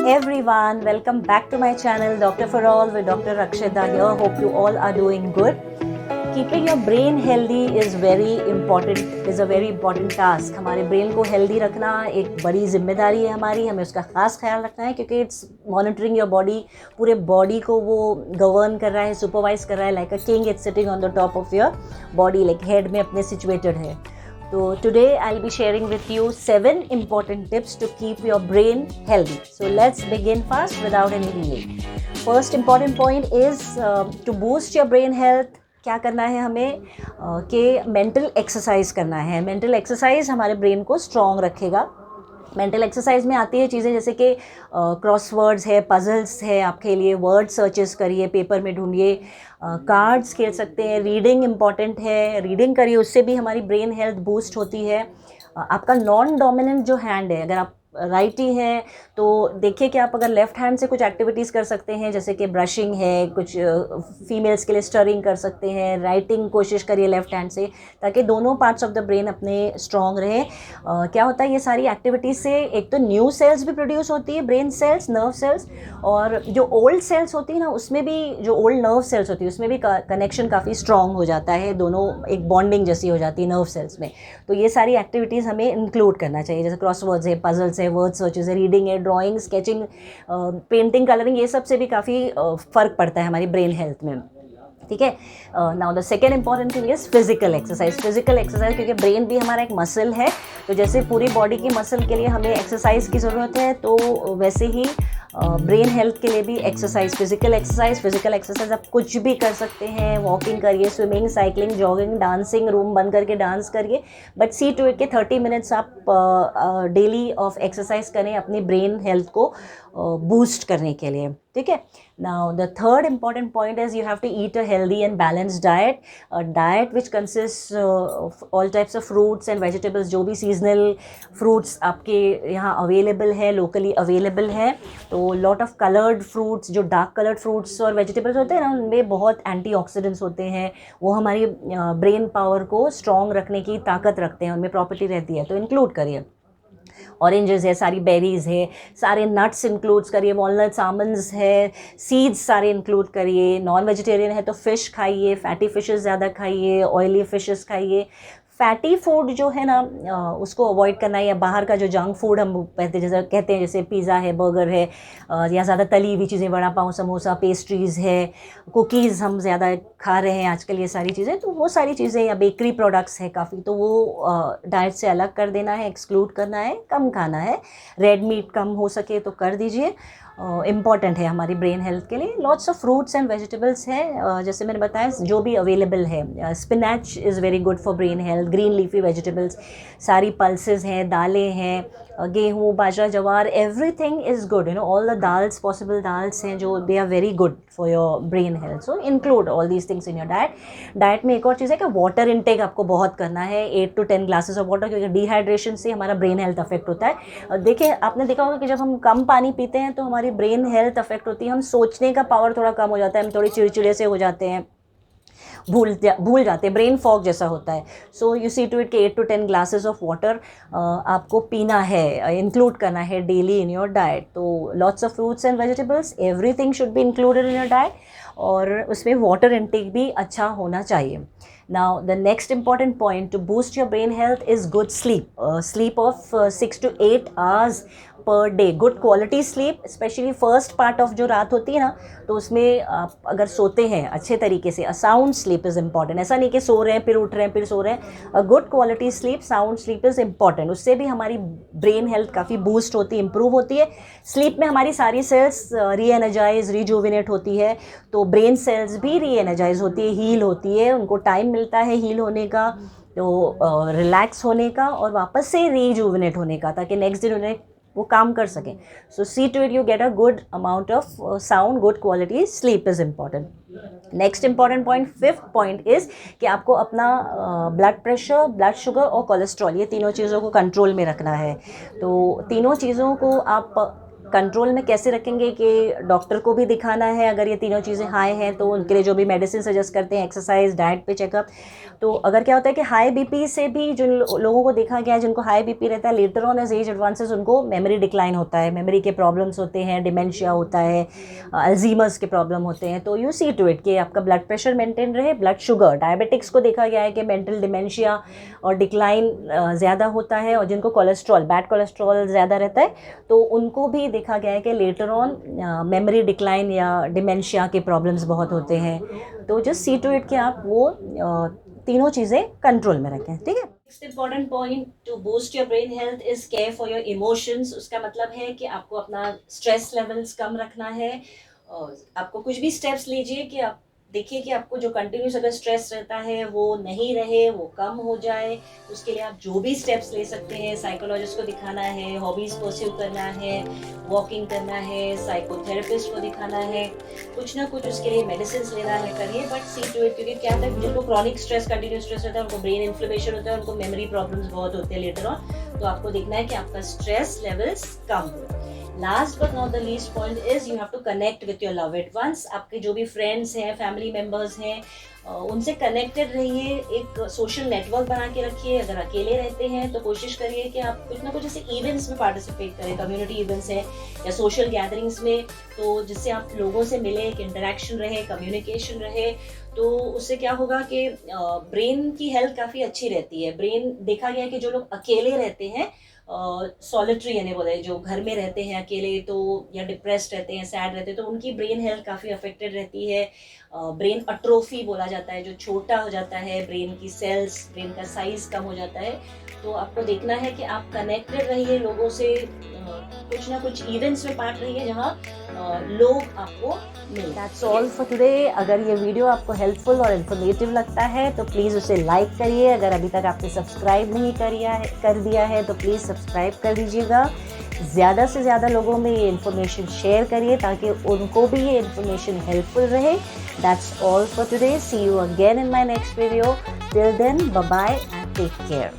everyone, welcome back to my channel Doctor for All with Dr. Rakshita here. Hope you all are doing good. Keeping your brain healthy is a very important task. हमारे brain को healthy रखना एक बड़ी जिम्मेदारी है हमारी, हमें उसका खास ख्याल रखना है क्योंकि इट्स मॉनिटरिंग योर बॉडी, पूरे बॉडी को वो गवर्न कर रहा है, सुपरवाइज कर रहा है, like a king it's sitting on the top of your body, like head में अपने सिचुएटेड है. So today I'll be sharing with you 7 important tips to keep your brain healthy. So let's begin fast without any delay. First important point is to boost your brain health. क्या करना है हमें कि mental exercise करना है. Mental exercise हमारे brain को strong रखेगा. मेंटल एक्सरसाइज में आती है चीज़ें जैसे कि क्रॉसवर्ड्स है, पजल्स है, आपके लिए वर्ड सर्चेस करिए, पेपर में ढूंढिए, कार्ड्स खेल सकते हैं, रीडिंग इम्पॉर्टेंट है, रीडिंग करिए, उससे भी हमारी ब्रेन हेल्थ बूस्ट होती है. आपका नॉन डोमिनेंट जो हैंड है, अगर आप राइटी है तो देखिए कि आप अगर लेफ़्ट हैंड से कुछ एक्टिविटीज़ कर सकते हैं, जैसे कि ब्रशिंग है, कुछ फीमेल्स के लिए स्टरिंग कर सकते हैं, राइटिंग कोशिश करिए लेफ़्ट हैंड से, ताकि दोनों पार्ट्स ऑफ द ब्रेन अपने स्ट्रॉन्ग रहे. क्या होता है ये सारी एक्टिविटीज़ से, एक तो न्यू सेल्स भी प्रोड्यूस होती है, ब्रेन सेल्स, नर्व सेल्स, और जो ओल्ड सेल्स होती है ना, उसमें भी, जो ओल्ड नर्व सेल्स होती है उसमें भी कनेक्शन काफ़ी स्ट्रॉन्ग हो जाता है, दोनों एक बॉन्डिंग जैसी हो जाती है नर्व सेल्स में. तो ये सारी एक्टिविटीज़ हमें इंक्लूड करना चाहिए, जैसे क्रॉसवर्ड्स है, पजल्स है, वर्ड सर्चेस है, रीडिंग है, ड्राइंग, स्केचिंग, पेंटिंग, कलरिंग, ये सब से भी काफ़ी फ़र्क पड़ता है हमारी ब्रेन हेल्थ में. ठीक है. Now the second important thing is physical exercise. Physical exercise, क्योंकि ब्रेन भी हमारा एक मसल है, तो जैसे पूरी बॉडी की मसल के लिए हमें एक्सरसाइज की ज़रूरत है, तो वैसे ही ब्रेन हेल्थ के लिए भी एक्सरसाइज, फिजिकल एक्सरसाइज आप कुछ भी कर सकते हैं. वॉकिंग करिए, swimming, cycling, jogging, dancing, room बंद करके डांस करिए, बट सी टू इट के 30 मिनट्स आप डेली ऑफ एक्सरसाइज करें अपनी ब्रेन हेल्थ को बूस्ट करने के लिए. ठीक है. Now the third important point is you have to eat a healthy and balanced diet. Diet which consist all types of fruits and vegetables. जो भी सीजनल फ्रूट्स आपके यहाँ अवेलेबल है, लोकली अवेलेबल है, तो लॉट ऑफ कलर्ड फ्रूट्स, जो dark coloured fruits और vegetables होते हैं ना, उनमें बहुत एंटीऑक्सीडेंट्स होते हैं, वो हमारी ब्रेन पावर को स्ट्रॉन्ग रखने की ताकत रखते हैं, उनमें प्रॉपर्टी रहती है, तो इंक्लूड करिए. ऑरेंजेस है, सारी बेरीज़ है, सारे नट्स इंक्लूड करिए, वॉलनट्स, आमंड्स है, सीड्स सारे इंक्लूड करिए. नॉन वेजिटेरियन है तो फ़िश खाइए, फैटी फिशेस ज़्यादा खाइए, ऑयली फिशेस खाइए. फैटी फूड जो है ना, उसको अवॉइड करना है, या बाहर का जो जंक फूड हम कहते हैं जैसे पिज़्ज़ा है, बर्गर है, या ज़्यादा तली हुई चीज़ें, वड़ा पाव, समोसा, पेस्ट्रीज़ है, कुकीज़ हम ज़्यादा खा रहे हैं आजकल, ये सारी चीज़ें, तो वो सारी चीज़ें, या बेकरी प्रोडक्ट्स है काफ़ी, तो वो डाइट से अलग कर देना है, एक्सक्लूड करना है, कम खाना है. रेड मीट कम हो सके तो कर दीजिए. इम्पॉर्टेंट है हमारी ब्रेन हेल्थ के लिए. Lots of fruits and vegetables हैं, जैसे मैंने बताया, जो भी अवेलेबल है. Spinach is very good for brain health. Green leafy vegetables, सारी पल्सेस हैं, दालें हैं, गेहूँ, बाजरा, जवार, everything is good. All the dals, possible dals हैं जो they are very good for your brain health. So include all these things in your diet. Diet में एक और चीज़ है कि वाटर इंटेक आपको बहुत करना है, 8 to 10 ग्लासेस ऑफ वाटर, क्योंकि डिहाइड्रेशन से हमारा ब्रेन हेल्थ अफेक्ट होता है. देखिए, आपने देखा होगा कि जब हम कम पानी पीते हैं तो हमारी ब्रेन हेल्थ अफेक्ट होती है, हम सोचने का पावर थोड़ा कम हो जाता है, हम थोड़े चिड़चिड़े से हो जाते हैं, भूल जाते हैं, ब्रेन फॉग जैसा होता है. So you see to it कि 8 to 10 ग्लासेस ऑफ वाटर आपको पीना है, इंक्लूड करना है डेली इन योर डाइट. तो lots of fruits and vegetables, everything should be included in your diet, और उसमें वाटर इंटेक भी अच्छा होना चाहिए. Now, the next important point to boost your brain health is good sleep. Sleep of 6 to 8 hours per day. Good quality sleep, specially first part of जो रात होती है ना, तो उसमें आप अगर सोते हैं अच्छे तरीके से, a sound sleep is important. ऐसा नहीं कि सो रहे हैं फिर उठ रहे हैं फिर सो रहे हैं. A good quality sleep, sound sleep is important. उससे भी हमारी ब्रेन हेल्थ काफ़ी बूस्ट होती है, इंप्रूव होती है. स्लीप में हमारी सारी सेल्स री एनर्जाइज, रिजुविनेट होती है, तो ब्रेन सेल्स भी री एनर्जाइज होती है, हील होती है, उनको टाइम मिलता है हील होने का, तो रिलैक्स होने का, और वापस से रिजुविनेट होने का, ताकि नेक्स्ट दिन उन्हें वो काम कर सकें. So see to it you get a good amount of sound, good quality sleep is important. Next important point, fifth point is कि आपको अपना ब्लड प्रेशर, ब्लड शुगर और कोलेस्ट्रॉल, ये तीनों चीज़ों को कंट्रोल में रखना है. तो तीनों चीज़ों को आप कंट्रोल में कैसे रखेंगे कि डॉक्टर को भी दिखाना है अगर ये तीनों चीज़ें हाई हैं, तो उनके लिए जो भी मेडिसिन सजेस्ट करते हैं, एक्सरसाइज, डाइट पे चेकअप। तो अगर क्या होता है कि हाई बीपी से भी जिन लोगों को देखा गया है जिनको हाई बीपी रहता है, later on age age advances उनको मेमोरी डिक्लाइन होता है, मेमोरी के प्रॉब्लम्स होते हैं, डिमेंशिया होता है, अल्जीमर्स के प्रॉब्लम होते हैं। तो यू सी टू इट कि आपका ब्लड प्रेशर मेंटेन रहे। ब्लड शुगर, डायबिटिक्स को देखा गया है कि मेंटल डिमेंशिया और डिक्लाइन ज़्यादा होता है, और जिनको कोलेस्ट्रॉल, बैड कोलेस्ट्रॉल ज़्यादा रहता है तो उनको भी देखा गया है कि लेटर ऑन मेमोरी डिक्लाइन या डिमेंशिया के प्रॉब्लम्स बहुत होते हैं। तो जस्ट सी टू इट कि आप वो तीनों चीज़ें कंट्रोल में रखें, ठीक है। Next important point two boost your brain health is care for your emotions. उसका मतलब है कि आपको अपना स्ट्रेस लेवल्स कम रखना है। आपको कुछ भी स्टेप्स लीजिए कि आप देखिए कि आपको जो कंटिन्यूस अगर स्ट्रेस रहता है वो नहीं रहे, वो कम हो जाए। उसके लिए आप जो भी स्टेप्स ले सकते हैं, साइकोलॉजिस्ट को दिखाना है, हॉबीज़ परस्यू करना है, वॉकिंग करना है, साइकोथेरेपिस्ट को दिखाना है, कुछ ना कुछ उसके लिए मेडिसिन लेना है, करिए। बट सी टू इट, क्योंकि क्या होता है जिनको क्रॉनिक स्ट्रेस, कंटिन्यूस स्ट्रेस रहता है, उनको ब्रेन इन्फ्लेमेशन होता है, उनको मेमोरी प्रॉब्लम्स बहुत होते हैं लेटर ऑन। तो आपको देखना है कि आपका स्ट्रेस लेवल्स कम हो। Last but not the least point is you have to connect with your loved ones. आपके जो भी फ्रेंड्स हैं, फैमिली मेम्बर्स हैं, उनसे कनेक्टेड रहिए, एक सोशल नेटवर्क बना के रखिए। अगर अकेले रहते हैं तो कोशिश करिए कि आप कुछ ना कुछ ऐसे इवेंट्स में पार्टिसिपेट करें, कम्युनिटी इवेंट्स हैं या सोशल गैदरिंग्स में, तो जिससे आप लोगों से मिले, एक इंटरेक्शन रहे, कम्युनिकेशन रहे। तो उससे क्या होगा कि ब्रेन की हेल्थ काफ़ी अच्छी रहती है। ब्रेन देखा गया है कि जो लोग अकेले रहते हैं, सॉलिटरी यानी बोले जो घर में रहते हैं अकेले, तो या डिप्रेस्ड रहते हैं, सैड रहते हैं, तो उनकी ब्रेन हेल्थ काफ़ी अफेक्टेड रहती है। ब्रेन अट्रोफी बोला जाता है, जो छोटा हो जाता है ब्रेन की सेल्स, ब्रेन का साइज कम हो जाता है। तो आपको देखना है कि आप कनेक्टेड रहिए लोगों से, कुछ ना कुछ इवेंट्स में पार्ट रहिए जहाँ लोग आपको मिले। That's all for today. अगर ये वीडियो आपको हेल्पफुल और इन्फॉर्मेटिव लगता है तो प्लीज़ उसे लाइक करिए। अगर अभी तक आपने सब्सक्राइब नहीं कर दिया है तो प्लीज़ सब्सक्राइब कर दीजिएगा। ज़्यादा से ज़्यादा लोगों में ये इन्फॉर्मेशन शेयर करिए ताकि उनको भी ये इन्फॉर्मेशन हेल्पफुल रहे। That's all for today. See you again in my next video. Till then, bye-bye and take care.